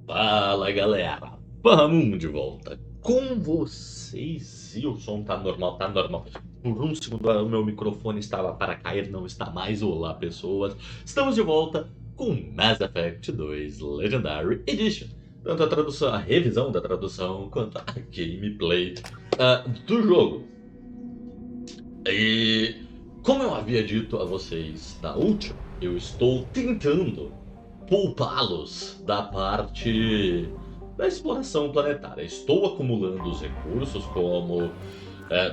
Fala galera, vamos de volta com vocês. E o som tá normal, tá normal. Por um segundo o meu microfone estava para cair, não está mais. Olá pessoas, estamos de volta com Mass Effect 2 Legendary Edition. Tanto a tradução, a revisão da tradução, quanto a gameplay do jogo. E como eu havia dito a vocês na última, eu estou tentando poupá-los da parte da exploração planetária. Estou acumulando os recursos, como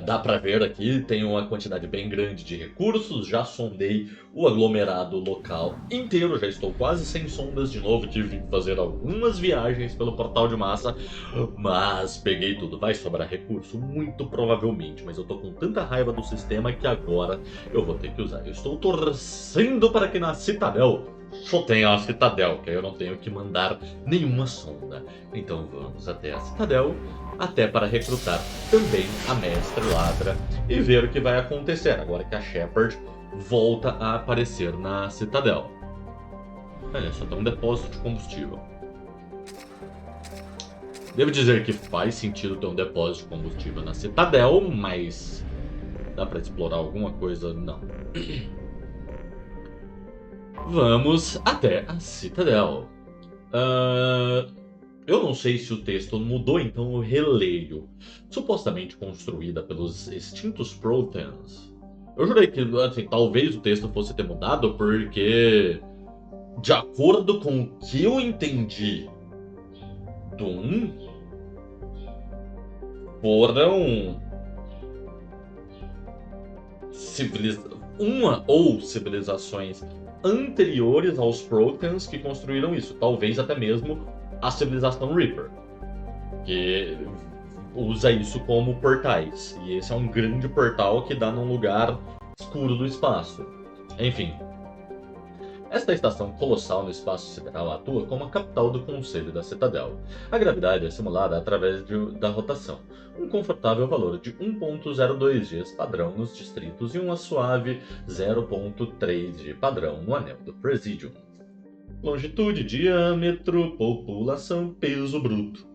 dá para ver aqui, tem uma quantidade bem grande de recursos. Já sondei o aglomerado local inteiro, já estou quase sem sondas de novo. Tive que fazer algumas viagens pelo portal de massa, mas peguei tudo. Vai sobrar recurso? Muito provavelmente, mas eu tô com tanta raiva do sistema que agora eu vou ter que usar. Eu estou torcendo para que na Citadel só tenha a Citadel, que aí eu não tenho que mandar nenhuma sonda. Então vamos até a Citadel, até para recrutar também a Mestre Ladra e ver o que vai acontecer agora que a Shepard volta a aparecer na Citadel. Olha, só tem um depósito de combustível. Devo dizer que faz sentido ter um depósito de combustível na Citadel, mas dá para explorar alguma coisa? Não. Vamos até a Citadel. Eu não sei se o texto mudou, então eu releio. Supostamente construída pelos extintos Proteans. Eu jurei que, assim, talvez o texto fosse ter mudado, porque, de acordo com o que eu entendi do 1, foram uma ou civilizações anteriores aos Proteans que construíram isso. Talvez até mesmo a civilização Reaper, que usa isso como portais. E esse é um grande portal que dá num lugar escuro do espaço. Enfim, esta estação colossal no espaço sideral atua como a capital do Conselho da Citadel. A gravidade é simulada através da rotação, um confortável valor de 1,02 Gs padrão nos distritos e uma suave 0,3 G padrão no anel do Presidium. Longitude, diâmetro, população, peso bruto.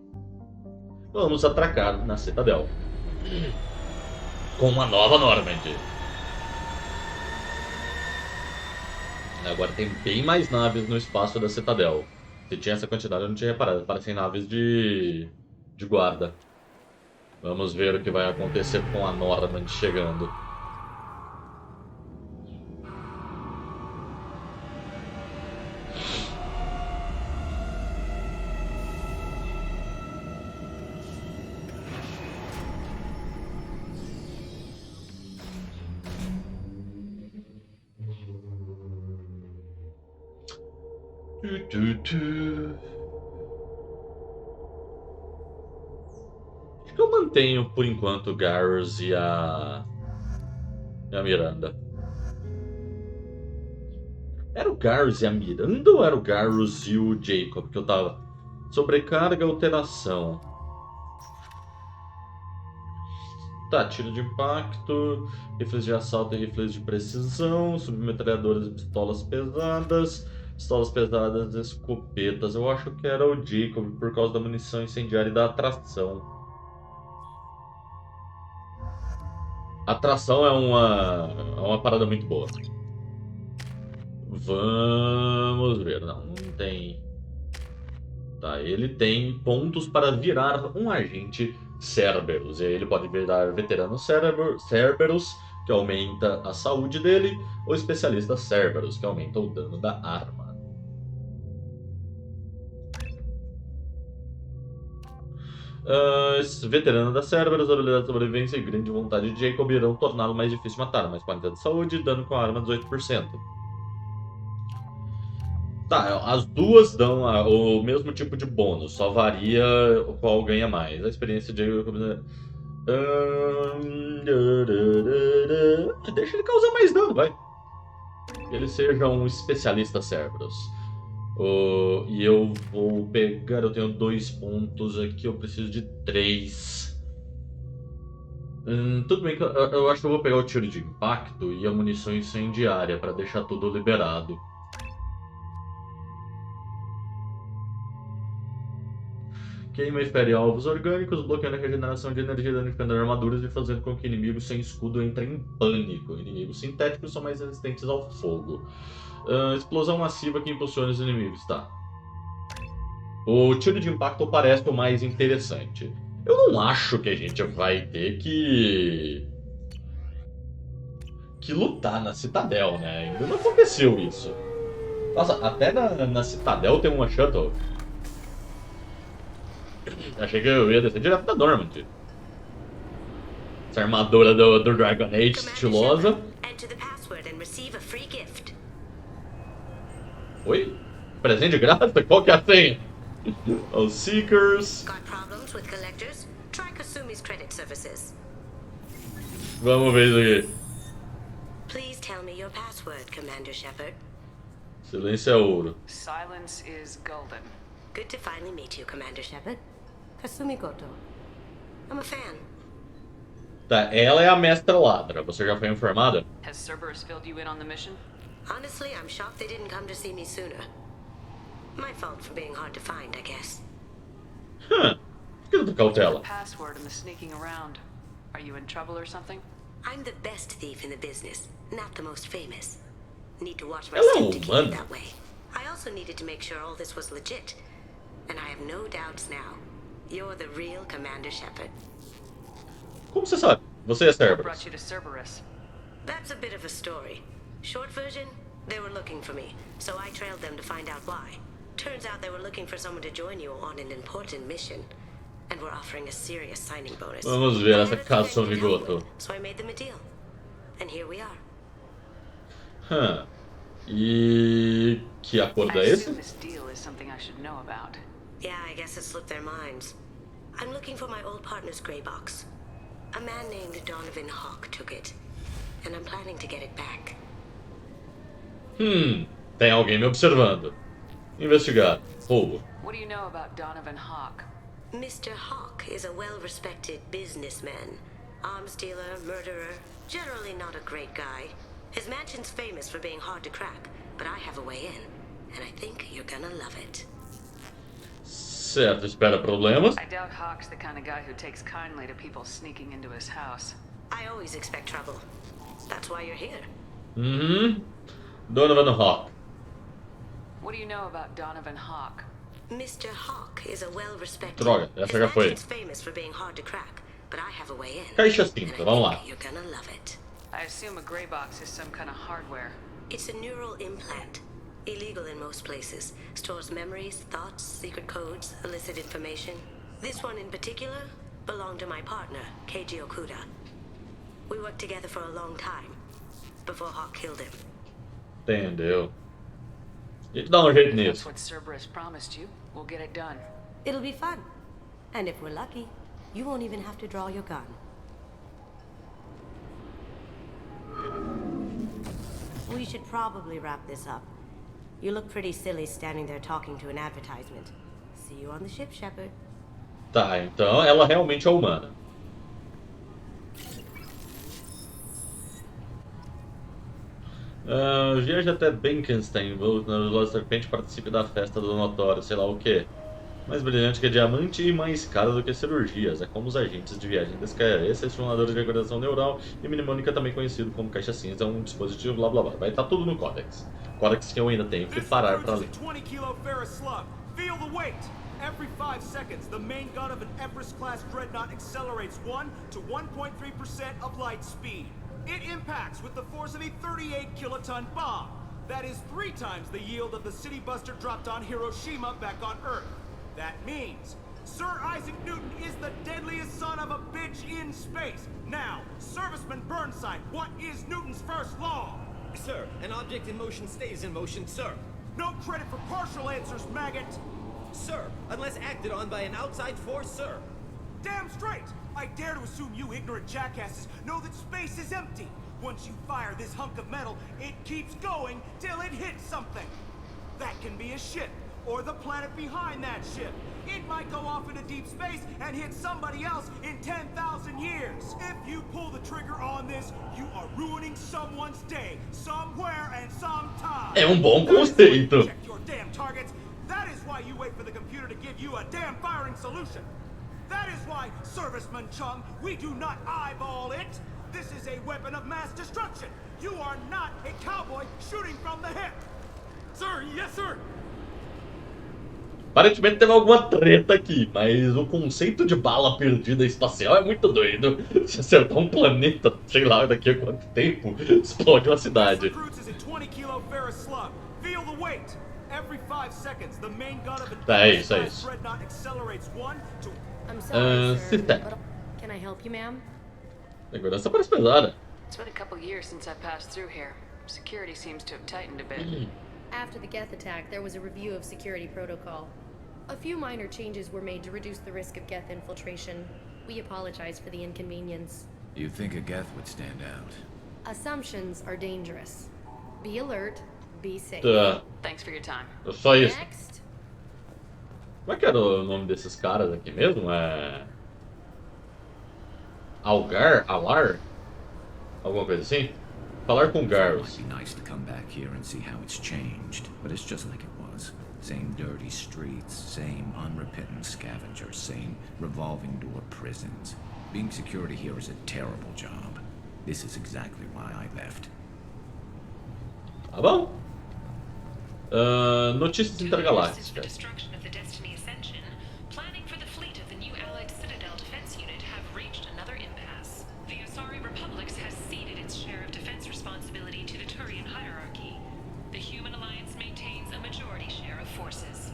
Vamos atracar na Citadel. Com uma nova Normandy. Agora tem bem mais naves no espaço da Citadel. Se tinha essa quantidade eu não tinha reparado. Parecem naves de guarda. Vamos ver o que vai acontecer com a Normandy chegando. Acho que eu mantenho por enquanto o Garrus e a Miranda. Era o Garrus e a Miranda ou era o Garrus e o Jacob que eu tava? Sobrecarga, alteração. Tá, tiro de impacto, rifles de assalto e rifles de precisão, submetralhadoras e pistolas pesadas, escopetas. Eu acho que era o Jacob por causa da munição incendiária e da atração. Atração é uma parada muito boa. Vamos ver. Não tem. Tá, ele tem pontos para virar um agente Cerberus. E aí ele pode virar veterano Cerberus, que aumenta a saúde dele, ou especialista Cerberus, que aumenta o dano da arma. Veterano da Cerberus, habilidade de sobrevivência e grande vontade de Jacob irão torná-lo mais difícil de matar, mais 40 de saúde e dano com a arma 18%. Tá, as duas dão o mesmo tipo de bônus, só varia o qual ganha mais. A experiência de. Deixa ele causar mais dano, vai. Que ele seja um especialista Cerberus. E eu vou pegar. Eu tenho 2 pontos aqui, eu preciso de 3. Tudo bem que eu acho que eu vou pegar o tiro de impacto e a munição incendiária para deixar tudo liberado. Queima e fere alvos orgânicos, bloqueando a regeneração de energia, danificando armaduras e fazendo com que inimigos sem escudo entrem em pânico. Inimigos sintéticos são mais resistentes ao fogo. Explosão massiva que impulsiona os inimigos, tá. O tiro de impacto parece o mais interessante. Eu não acho que a gente vai ter que lutar na Citadel, né? Ainda não aconteceu isso. Nossa, até na Citadel tem uma shuttle. Achei que eu ia descer direto da Normandy. Essa armadura do Dragon Age estilosa. Oi? Presente de graça? Qual que é a senha? Os Seekers. Vamos ver isso aqui. Please tell me your password, Commander Shepard. Silêncio é ouro. Silence is golden. Good to finally meet you, Commander Shepard. Kasumi Goto. I'm a fan. Tá, ela é a mestra ladra. Você já foi informada? Has Cerberus filled you in on the mission? Honestly, I'm shocked they didn't come to see me sooner. My fault for being hard to find, I guess. Fica da cautela. The password and the sneaking around. Are you in trouble or something? I'm the best thief in the business, not the most famous. Need to watch my Hello, step to keep man. it that way. I also needed to make sure all this was legit. And I have no doubts now. You're the real Commander Shepard. Como você sabe? Você é What Cerberus. brought you to Cerberus? That's a bit of a story. Short version, they were looking for me, so I trailed them to find out why. Turns out they were looking for someone to join you on an important mission. And we're offering a serious signing bonus. Vamos ver essa Everything I Kasumi needed help Goto. with, so I made them a deal. And here we are. E que acordo I é esse? assume this deal is something I should know about. Yeah, I guess it slipped their minds. I'm looking for my old partner's gray box. A man named Donovan Hawk took it. And I'm planning to get it back. Tem alguém me observando. Investigar. Roubo. What do you know about Donovan Hawk? Mr. Hawk is a well-respected businessman. Arms dealer, murderer, generally not a great guy. His mansion's famous for being hard to crack, but I have a way in. And I think you're gonna love it. Certo, espera problemas. I doubt Hawk's the kind of guy who takes kindly to people sneaking into his house. I always expect trouble. That's why you're here. Donovan Hawk. What do you know about Donovan Hawk? Mr. Hawk is a well-respected. Droga, essa His já foi. mansion's famous for being hard to crack, but I have a way in. Caixa And cinza, I vamos lá. think you're gonna love it. I assume a gray box is some kind of hardware. It's a neural implant. Illegal in most places. Stores memories, thoughts, secret codes, illicit information. This one in particular belonged to my partner, Keiji Okuda. We worked together for a long time, before Hawk killed him. Entendeu. A gente dá um jeito If nisso. that's what Cerberus promised you, we'll get it done. It'll be fun. And if we're lucky, you won't even have to draw your gun. We should probably wrap this up. You look pretty silly standing there talking to an advertisement. See you on the ship, Shepard. Tá, então ela realmente é humana. Viaje até Benkenstein, volte na velocidade da serpente, participe da festa do donatório, sei lá o que. Mais brilhante que diamante e mais caro do que cirurgias. É como os agentes de viagem da SKS, estimuladores de recordação neural e mnemônica, também conhecido como caixa cinza, é um dispositivo blá blá blá. Vai estar tudo no Codex. Codex que eu ainda tenho que parar para ler. Feel the weight! Every 5 seconds, the main gun of an Everest-class dreadnought accelerates 1 to 1.3% of light speed. It impacts with the force of a 38-kiloton bomb. That is 3 times the yield of the city buster dropped on Hiroshima back on Earth. That means Sir Isaac Newton is the deadliest son of a bitch in space. Now, Serviceman Burnside, what is Newton's first law? Sir, an object in motion stays in motion, sir. No credit for partial answers, maggot! Sir, unless acted on by an outside force, sir. Damn straight! I dare to assume you ignorant jackasses know that space is empty. Once you fire this hunk of metal, it keeps going till it hits something. That can be a ship, or the planet behind that ship. It might go off into deep space and hit somebody else in 10,000 years. If you pull the trigger on this, you are ruining someone's day, somewhere and sometime. É um bom conceito. Check your damn targets. That is why you wait for the computer to give you a damn firing solution. That is why, Serviceman Chung, we do not eyeball it. This is a weapon of mass destruction. You are not a cowboy shooting from the hip. Sir, yes, sir. Aparentemente teve alguma treta aqui, mas o conceito de bala perdida espacial é muito doido. Se acertar um planeta, sei lá daqui a quanto tempo, explode uma cidade. Tá, é isso, é isso. Sister. Can I help you, ma'am? Segurança parece pesada. It's been a couple years since I passed through here. Security seems to have tightened a bit. After the Geth attack, there was a review of security protocol. A few minor changes were made to reduce the risk of Geth infiltration. We apologize for the inconvenience. You think a Geth would stand out? Assumptions are dangerous. Be alert, be safe. Tá, Thanks for your time. só isso. Next. Como é que era o nome desses caras aqui mesmo? Algar? Alar? Alguma coisa assim? Falar com Garrus. It'd be nice to come back here and see how it's changed, but it's just like it was. Same dirty streets, same unrepentant scavengers, same revolving door prisons. Being security here is a terrible job. This is exactly why I left. Tá bom. Notícias intergalácticas. Destruction of the Destiny Ascension, planning for the fleet of the new Allied Citadel Defense Unit have reached another impasse. The Asari Republics has ceded its share of defense responsibility to the Turian hierarchy. The Human Alliance maintains a majority share of forces.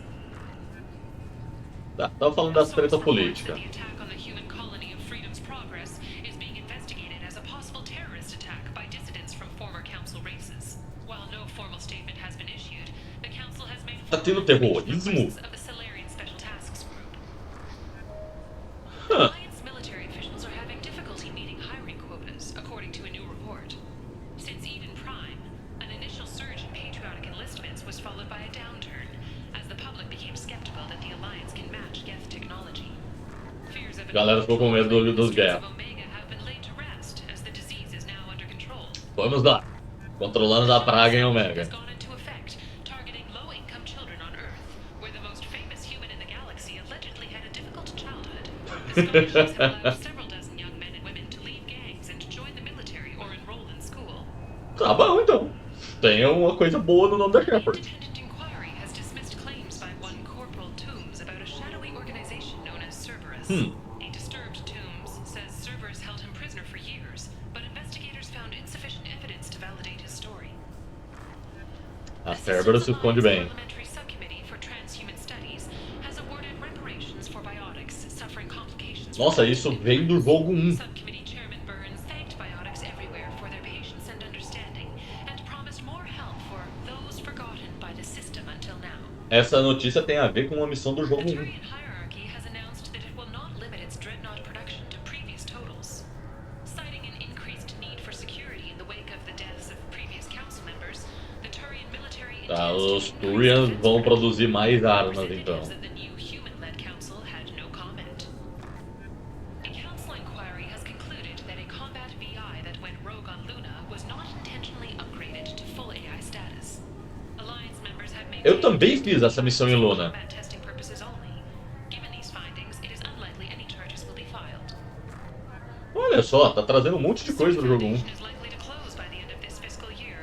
Tá, tava falando das treta política. The attack on the human colony of Freedom's Progress is being investigated as a possible terrorist attack by dissidents from former council races. While no formal statement has been issued, the council has made Tá tendo terrorismo? of the Solarian Special Tasks Group. Huh. Alliance military officials are having difficulty meeting hiring quotas, according to a new report. Since Eden Prime, an initial surge in patriotic enlistments was followed by a downturn, as the public became skeptical that the Alliance can match Geth technology. Fears of Galera ficou com medo dos Geth. Omega have been laid to rest, as the disease is now under control. Vamos lá. Controlando a praga em Omega. Has gone into effect, targeting low-income children on Earth, where the most famous human in the galaxy allegedly had a difficult childhood. The scholarships have allowed several dozen young men and women to leave gangs and join the military or enroll in school. Tá bom, então. Tem uma coisa boa no nome da An Shepard. independent inquiry has dismissed claims by one Corporal Toombs about a shadowy organization known as Cerberus. A disturbed Toombs says Cerberus held him prisoner for years, but investigators found insufficient evidence to validate his story. A Cerberus se esconde bem. Parliamentary Subcommittee for Transhuman Studies has awarded reparations for biotics suffering complications. Nossa, isso vem do jogo 1. Subcommittee Chairman Burns thanked biotics everywhere for their patience and understanding, and promised more help for those forgotten by the system until now. Essa notícia tem a ver com uma missão do jogo The 1. Turian hierarchy has announced that it will not limit its dreadnought production to previous totals. Citing an increased need for security in the wake of the deaths of previous council members, the Turian military Tá, intends to os increase Turians defense vão spending. produzir mais armas, então. Representatives of the new human-led council had no comment. A council inquiry has concluded that a combat VI that went rogue on Luna was not intentionally upgraded to full AI status. Alliance members have Eu maintained também fiz essa missão em Luna. combat testing purposes only. Given these findings, it is unlikely any charges will be filed. Olha só, tá trazendo um monte de coisa do jogo 1. Foundation is likely to close by the end of this fiscal year.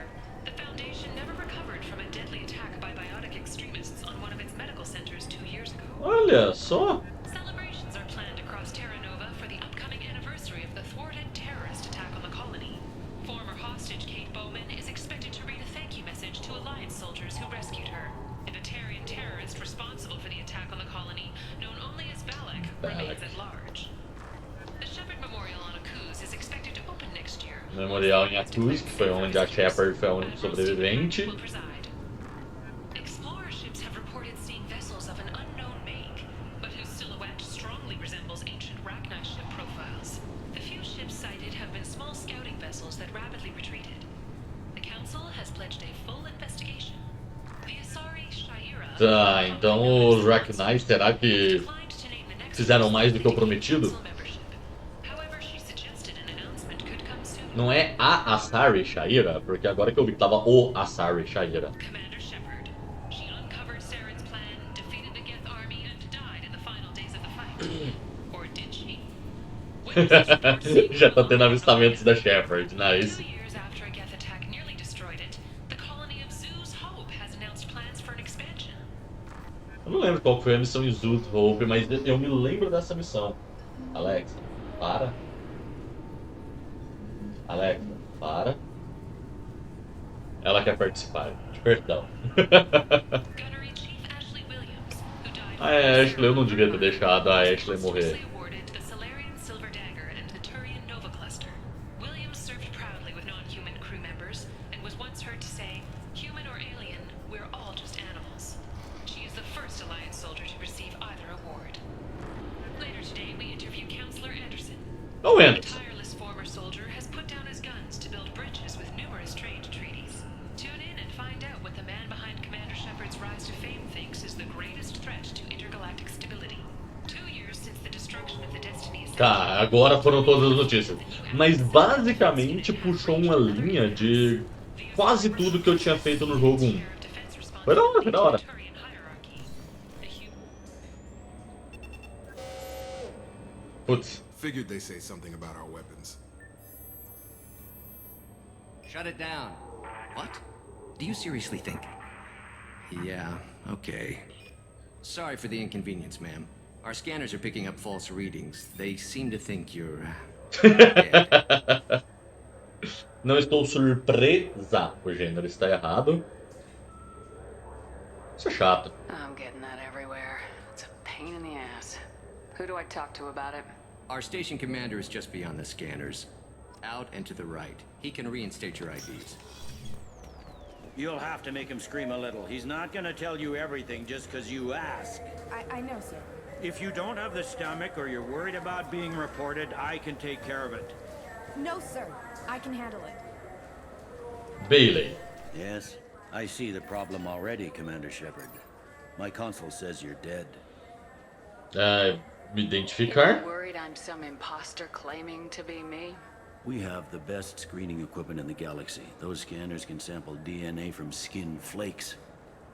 The Foundation never recovered from a deadly attack by biotic extremists on one of its medical centers 2 years ago. Olha só. Celebrations are planned across Terra Nova for the upcoming anniversary of the thwarted terrorist attack on the colony. Former hostage Kate Bowman is expected to read a thank you message to Alliance soldiers who rescued her. And a Terrian terrorist responsible for the attack on the colony, known only as Balak, remains at large. The Shepard Memorial on Akuz is expected to open next year. Memorial em Akuz, que foi onde a Shepard foi a única sobrevivente. Will preside. Explorer ships have reported seeing vessels of an unknown make, but whose silhouette strongly resembles ancient Rachni ship profiles. The few ships sighted have been small scouting vessels that rapidly retreated. The Council has pledged a full investigation. The Asari Shaira Tá, então os Rachni, será que declined to name the next fizeram mais do que o prometido? Council membership. However, she suggested an announcement could come soon. Não é a Asari Shaira? Porque agora que eu vi que tava o Asari Shaira. Commander Shepard. She uncovered Saren's plan Já tá tendo avistamentos da Shepard, nice. 2 years after a Geth attack nearly destroyed it, the colony of Zoo's Hope has announced plans for an expansion. Eu não lembro qual foi a missão em Zoot Hope, mas eu me lembro dessa missão. Alexa, para. Alexa, para. Ela quer participar. Perdão. Gunnery Chief Ashley Williams, who died A Ashley, eu não devia ter deixado a Ashley morrer. posthumously awarded the Solarian Silver Dagger and the Turian Nova Cluster. Williams served proudly with non-human crew members and was once heard to say, "Human or alien, we're all just animals." She is the first Alliance soldier to receive either award. Later today, we interview Counselor Anderson. Oh, The Anderson. tireless former soldier has put down his guns to build bridges with numerous trade treaties. Tune in and find out what the man behind Commander Shepard's rise to fame thinks is the greatest threat to intergalactic stability. 2 years since the destruction of the Destiny Ascent. Tá, agora foram todas as notícias. Mas basicamente puxou uma linha de quase tudo que eu tinha feito no jogo 1. Foi da hora, foi da hora. Putz. Figured they say something about our weapons. Shut it down. What? Do you seriously think? Yeah, okay. Sorry for the inconvenience, ma'am. Our scanners are picking up false readings. They seem to think you're dead. Não estou surpresa. O gênero está errado. Isso é chato. I'm getting that everywhere. It's a pain in the ass. Who do I talk to about it? Our station commander is just beyond the scanners. Out and to the right. He can reinstate your IDs. You'll have to make him scream a little. He's not gonna tell you everything just because you ask. I know, sir. If you don't have the stomach or you're worried about being reported, I can take care of it. No, sir. I can handle it. Bailey. Yes, I see the problem already, Commander Shepard. My console says you're dead. Me identificar? Worried I'm some imposter claiming to be me? We have the best screening equipment in the galaxy. Those scanners can sample DNA from skin flakes.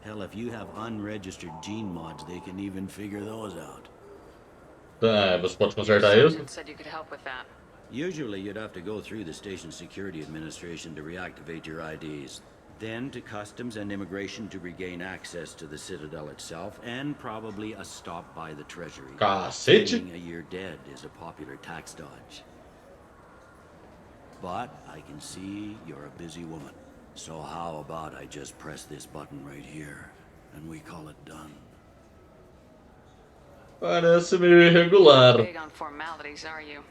Hell, if you have unregistered gene mods, they can even figure those out. Tá, você pode consertar isso? Sergeant said you could help with that. Usually you'd have to go through the station security administration to reactivate your IDs. Then to customs and immigration to regain access to the Citadel itself, and probably a stop by the Treasury. Cacete! Spending a year dead is a popular tax dodge. But I can see you're a busy woman. So how about I just press this button right here, and we call it done? Parece meio irregular. Big on formalities, are you?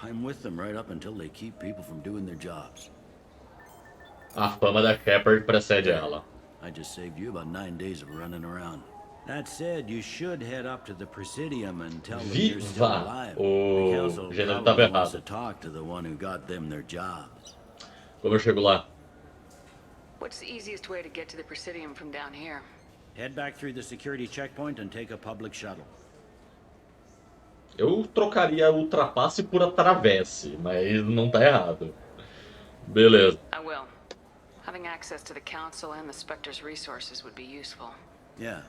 I'm with them right up until they keep people from doing their jobs. A fama da Shepard precede ela. I just saved you about 9 days of running around. That said, you should head up to the Presidium and tell them you're still Viva! alive. O The council gênero probably estava wants to errado. talk to the one who got them their jobs. Como eu chego lá? What's the easiest way to get to the Presidium from down here? Head back through the security checkpoint and take a public shuttle. Eu trocaria ultrapasse por atravesse, mas não tá errado. Beleza. I will. Having access to the Council and the Spectre's resources would be useful. Yeah.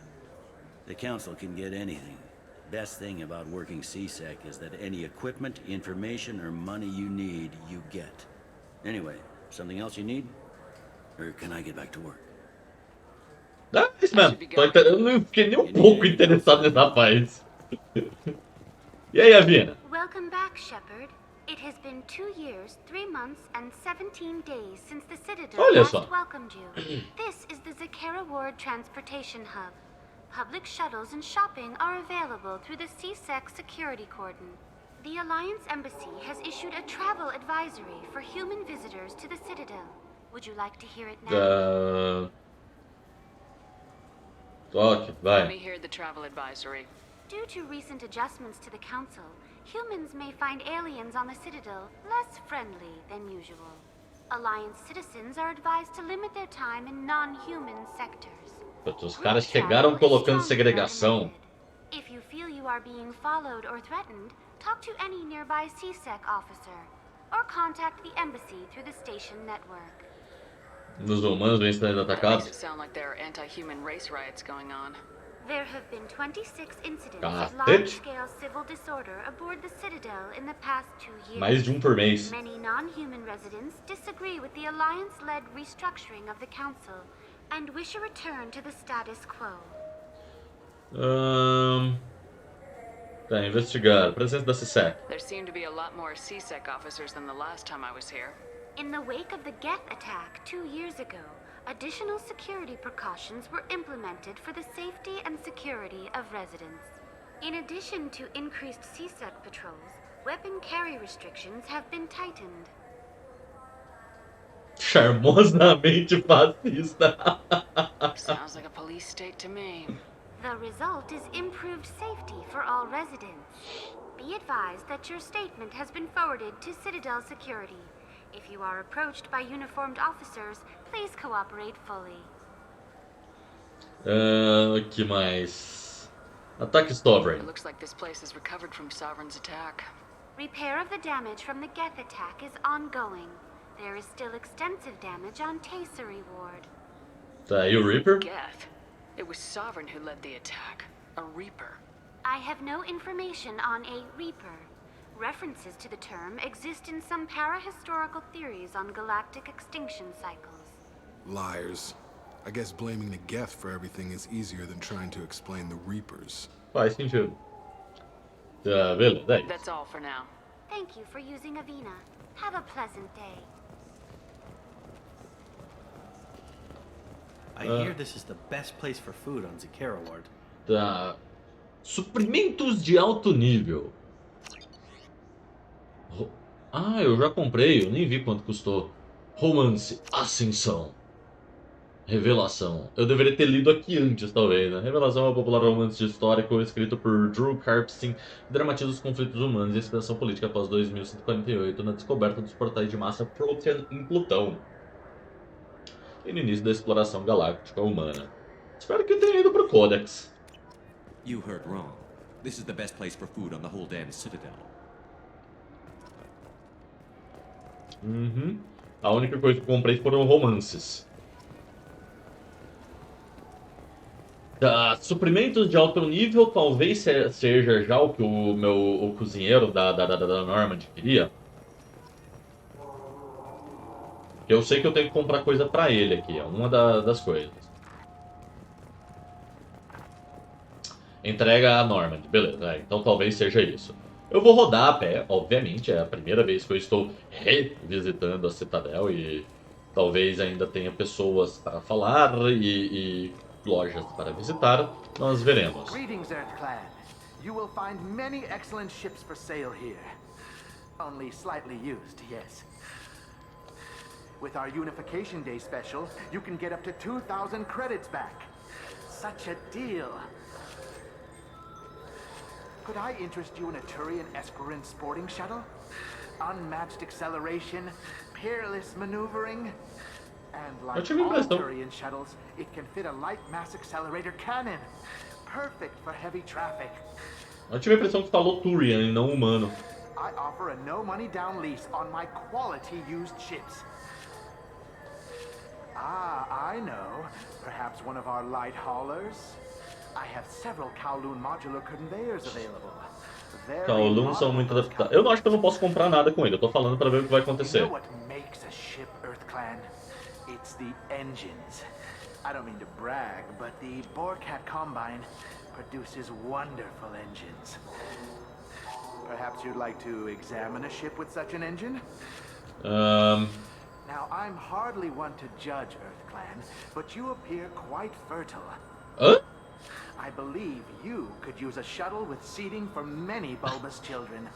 The council can get anything. Best thing about working CSEC is that any equipment, information, or money you need, you get. Anyway, something else you need? Or can I get back to work? Ah, isso mesmo. Eu não fiquei nem um pouco interessado nesse rapaz. E aí, Avina? Welcome back, Shepard. It has been 2 years, 3 months, and 17 days since the Citadel Olha last só. welcomed you. This is the Zakera Ward Transportation Hub. Public shuttles and shopping are available through the CSEC security cordon. The Alliance Embassy has issued a travel advisory for human visitors to the Citadel. Would you like to hear it now? Ok, Let me vai. hear the travel advisory. Due to recent adjustments to the Council, humans may find aliens on the Citadel less friendly than usual. Alliance citizens are advised to limit their time in non-human sectors. Os caras chegaram colocando segregação. If you feel you are being followed or threatened, talk to any nearby CSEC officer, or contact the embassy through the station network. Nos humanos vêm sendo That makes it atacados. sound like there are anti-human race riots going on. There have been 26 incidents of Cacete. large-scale civil disorder aboard the Citadel in the past 2 years. Mais de por mês. Many non-human residents disagree with the Alliance-led restructuring of the Council and wish a return to the status quo. Tá, investigar. Presença da CSEC. There seem to be a lot more CSEC officers than the last time I was here. In the wake of the Geth attack 2 years ago, additional security precautions were implemented for the safety and security of residents. In addition to increased CSEC patrols, weapon carry restrictions have been tightened. Charmosamente fascista. Sounds like a police state to me. The result is improved safety for all residents. Be advised that your statement has been forwarded to Citadel Security. If you are approached by uniformed officers, please cooperate fully. Que mais? Ataque Sovereign. It looks like this place has recovered from Sovereign's attack. Repair of the damage from the Geth attack is ongoing. There is still extensive damage on Tasery Ward. Tá, e o Reaper? Geth. It was Sovereign who led the attack. A Reaper. I have no information on a Reaper. References to the term exist in some parahistorical theories on galactic extinction cycles. Liars. I guess blaming the Geth for everything is easier than trying to explain the Reapers. Faz sentido. Tá, beleza, é isso. That's all for now. Thank you for using Avina. Have a pleasant day. I hear this is the best place for food on Zakera Ward. Tá. Suprimentos de alto nível. Ah, eu já comprei, eu nem vi quanto custou. Romance, Ascensão. Revelação. Eu deveria ter lido aqui antes, talvez, né? Revelação é um popular romance histórico escrito por Drew Karpyshyn que dramatiza os conflitos humanos e a expansão política após 2148 na descoberta dos portais de massa Protean em Plutão. E no início da exploração galáctica humana. Espero que tenha ido pro Codex. You heard wrong. This is the best place for food on the whole damn Citadel. A única coisa que eu comprei foram romances. Tá, suprimentos de alto nível talvez seja já o que o cozinheiro da Normand queria. Eu sei que eu tenho que comprar coisa pra ele aqui, é uma das coisas. Entrega a Normand, beleza, então talvez seja isso. Eu vou rodar a pé, obviamente, é a primeira vez que eu estou revisitando a Citadel e talvez ainda tenha pessoas para falar e lojas para visitar, nós veremos. Greetings, Earth Clan. You will find many excellent ships for sale here. Only slightly used, yes. With our Unification Day special, you can get up to 2,000 credits back. Such a deal. Could I interest you in a Turian Esperin sporting shuttle? Unmatched acceleration, peerless maneuvering, and like all Turian shuttles, it can fit a light mass accelerator cannon. Perfect for heavy traffic. Eu tive a impressão que falou Turian e não humano. I offer a no money down lease on my quality used ships. Ah, I know. Perhaps one of our light haulers? I have several Kowloon modular conveyors available. Kowloon são muito adaptados. Eu não acho que eu não posso comprar nada com ele. Eu tô falando para ver o que vai acontecer. You know what makes a ship, Earth Clan? It's the engines. I don't mean to brag, but the Borcat Combine produces wonderful engines. Perhaps you'd like to examine a ship with such an engine? Now, I'm hardly one to judge, Earth Clan, but you appear quite fertile. I believe you could use a shuttle with seating for many bulbous children.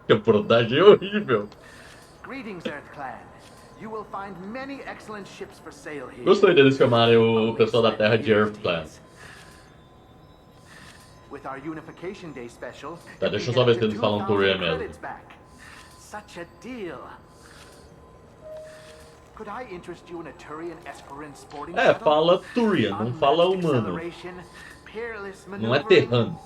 Que abordagem horrível. Greetings, Earth Clan. You will find many excellent ships for sale here. Gostei deles chamarem o pessoal da Terra de Earth Clan. With our Unification Day special, Tá, deixa eu só ver se eles falam Turian mesmo. Such a deal. Could I interest you in a Turian Esperin sporting É, fala Turian, não fala humano. Não é terrano.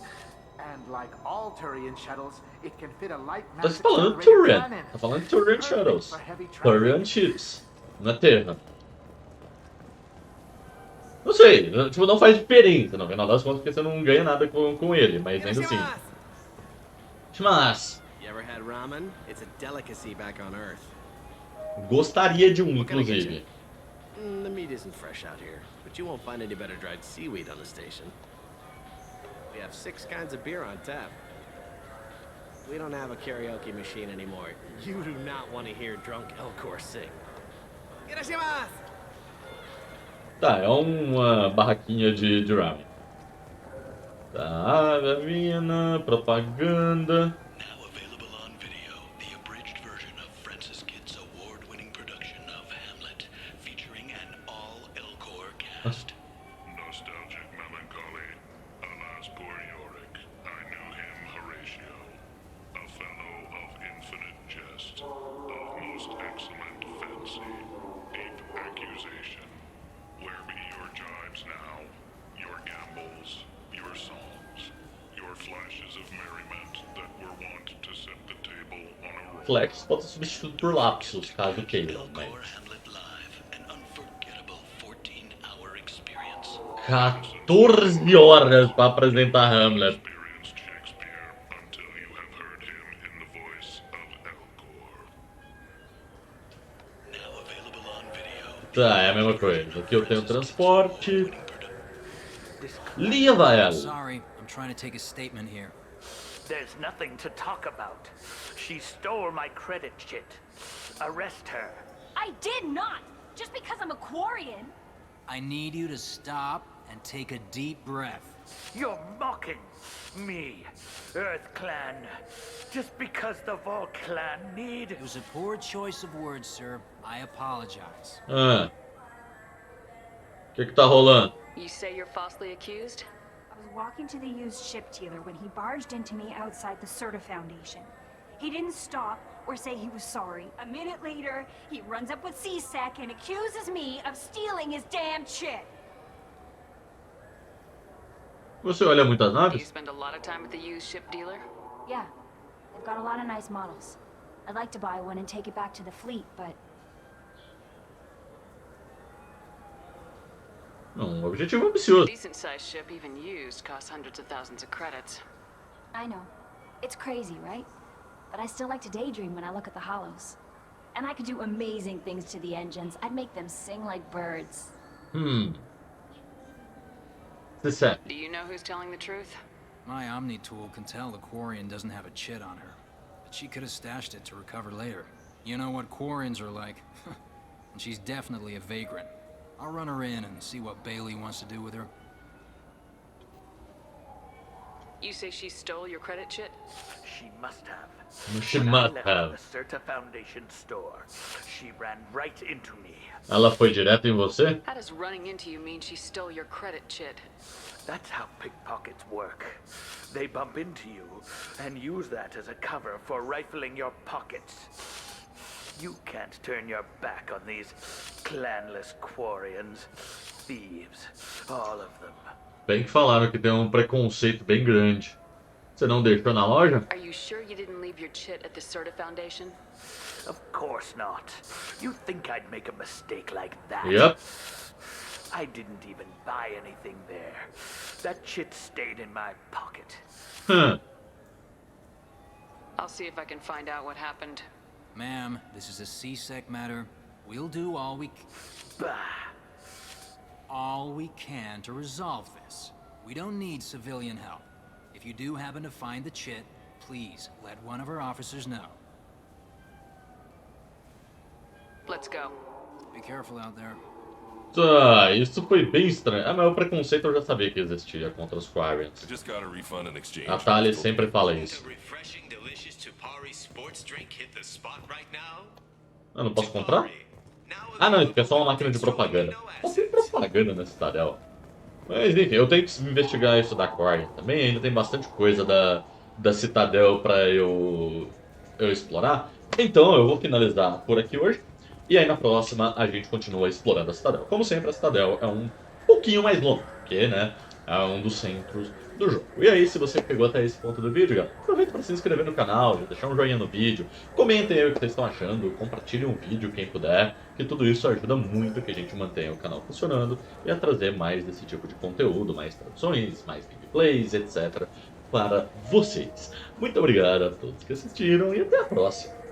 Tá se falando Turian. Tá falando Turian Shuttles. Turian Ships. Não é terrano. Não sei, tipo, não faz diferença, no final das contas, porque você não ganha nada com ele, mas ainda assim. Mas You ever had ramen? It's a delicacy back on Earth. gostaria de um, inclusive. The meat isn't fresh out here, but you won't find any better dried seaweed on the station. We have 6 kinds of beer on tap. We don't have a karaoke machine anymore. You do not want to hear drunk Elcor sing. Tá, é uma barraquinha de ramen. Tá, Gavina, propaganda. Nostalgic melancholy, alas poor Yorick. I knew him, Horatio, a fellow of infinite jest, of most excellent fancy, ape accusation. Where be your jibes now, your gambols, your songs, your flashes of merriment that were wont to set the table on a roll? Flex pode ser substituído por lapsos, caso queiram, mas... 14 horas para apresentar Hamlet. Tá, é a mesma coisa. Aqui eu tenho transporte. Leva ela. Sorry, I'm trying to take a statement here. There's nothing to talk about. She stole my credit chit. Arrest her. I did not! Just because I'm a Quarian. I need you to stop and take a deep breath. You're mocking me, Earth Clan. Just because the Vol Clan need... It was a poor choice of words, sir. I apologize. O que tá rolando? You say you're falsely accused? I was walking to the used ship dealer when he barged into me outside the Serta Foundation. He didn't stop or say he was sorry. A minute later, he runs up with C-Sec and accuses me of stealing his damn chit. Você olha muitas Do you naves? spend a lot of time with the used ship dealer? Yeah, they've got a lot of nice models. I'd like to buy one and take it back to the fleet, but... Um objetivo ambicioso. Decent-sized ship, even used, costs hundreds of thousands of credits. I know. It's crazy, right? But I still like to daydream when I look at the hollows. And I could do amazing things to the engines. I'd make them sing like birds. Do you know who's telling the truth? My Omni tool can tell the Quarian doesn't have a chit on her. But she could have stashed it to recover later. You know what Quarians are like. And she's definitely a vagrant. I'll run her in and see what Bailey wants to do with her. You say she stole your credit chit? She must have. She When must I left have. the Serta Foundation store, she ran right into me. Ela foi direto em você? How does running into you mean she stole your credit chit? That's how pickpockets work. They bump into you and use that as a cover for rifling your pockets. You can't turn your back on these clanless Quarians. Thieves, all of them. Bem que falaram que tem um preconceito bem grande. Você não deixou na loja? Are you sure you didn't leave your chit at the Serta Foundation? Of course not. You think I'd make a mistake like that? Yep. I didn't even buy anything there. That chit stayed in my pocket. I'll see if I can find out what happened. Ma'am, this is a C-Sec matter. We'll do all we can to resolve this. We don't need civilian help. If you do happen to find the chit, please let one of our officers know. Let's go. Be careful out there. Tá, isso foi bem estranho. Ah, mas o preconceito eu já sabia que existia contra os Quarians. I just got a refund and exchange. A Tali sempre fala isso. Eu não posso comprar? Ah não, isso aqui é só uma máquina de propaganda. Só tem propaganda na Citadel. Mas enfim, eu tenho que investigar isso da Quarian também. Ainda tem bastante coisa da Citadel pra eu explorar. Então eu vou finalizar por aqui hoje. E aí na próxima a gente continua explorando a Citadel. Como sempre, a Citadel é um pouquinho mais longa, porque né, é um dos centros do jogo. E aí, se você pegou até esse ponto do vídeo, aproveita para se inscrever no canal, deixar um joinha no vídeo, comentem aí o que vocês estão achando, compartilhem o vídeo quem puder, que tudo isso ajuda muito que a gente mantenha o canal funcionando e a trazer mais desse tipo de conteúdo, mais traduções, mais gameplays, etc. para vocês. Muito obrigado a todos que assistiram e até a próxima!